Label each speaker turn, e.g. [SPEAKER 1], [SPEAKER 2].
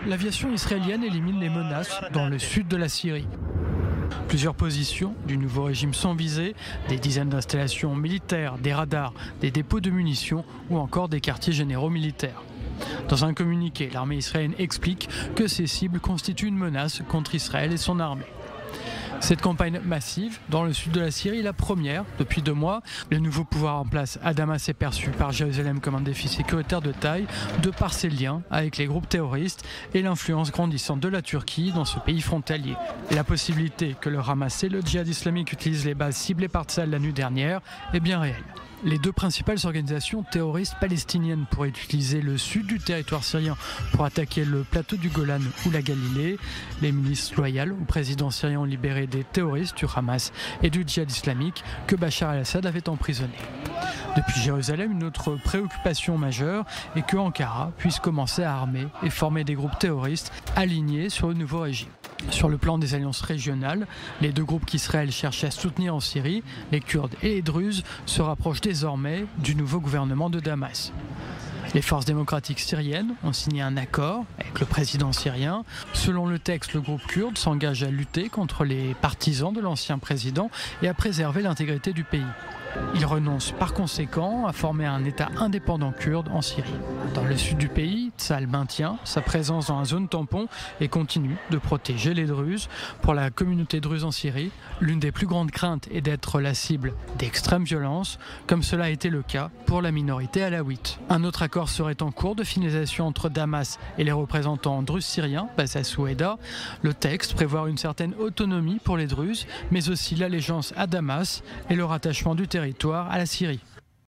[SPEAKER 1] L'aviation israélienne élimine les menaces dans le sud de la Syrie. Plusieurs positions du nouveau régime sont visées, des dizaines d'installations militaires, des radars, des dépôts de munitions ou encore des quartiers généraux militaires. Dans un communiqué, l'armée israélienne explique que ces cibles constituent une menace contre Israël et son armée. Cette campagne massive dans le sud de la Syrie est la première depuis 2 mois. Le nouveau pouvoir en place à Damas est perçu par Jérusalem comme un défi sécuritaire de taille de par ses liens avec les groupes terroristes et l'influence grandissante de la Turquie dans ce pays frontalier. La possibilité que le Hamas et le djihad islamique utilisent les bases ciblées par Tsahal la nuit dernière est bien réelle. Les 2 principales organisations terroristes palestiniennes pourraient utiliser le sud du territoire syrien pour attaquer le plateau du Golan ou la Galilée. Les milices loyales au président syrien ont libéré des terroristes du Hamas et du djihad islamique que Bachar el-Assad avait emprisonnés. Depuis Jérusalem, une autre préoccupation majeure est que Ankara puisse commencer à armer et former des groupes terroristes alignés sur le nouveau régime. Sur le plan des alliances régionales, les 2 groupes qu'Israël cherche à soutenir en Syrie, les Kurdes et les Druzes, se rapprochent désormais du nouveau gouvernement de Damas. Les forces démocratiques syriennes ont signé un accord avec le président syrien. Selon le texte, le groupe kurde s'engage à lutter contre les partisans de l'ancien président et à préserver l'intégrité du pays. Il renonce par conséquent à former un État indépendant kurde en Syrie. Dans le sud du pays, Tsahal maintient sa présence dans la zone tampon et continue de protéger les Druzes. Pour la communauté druze en Syrie, l'une des plus grandes craintes est d'être la cible d'extrême violence, comme cela a été le cas pour la minorité alawite. Un autre accord serait en cours de finalisation entre Damas et les représentants druzes syriens, basés à Souaïda. Le texte prévoit une certaine autonomie pour les Druzes, mais aussi l'allégeance à Damas et le rattachement du territoire à la Syrie.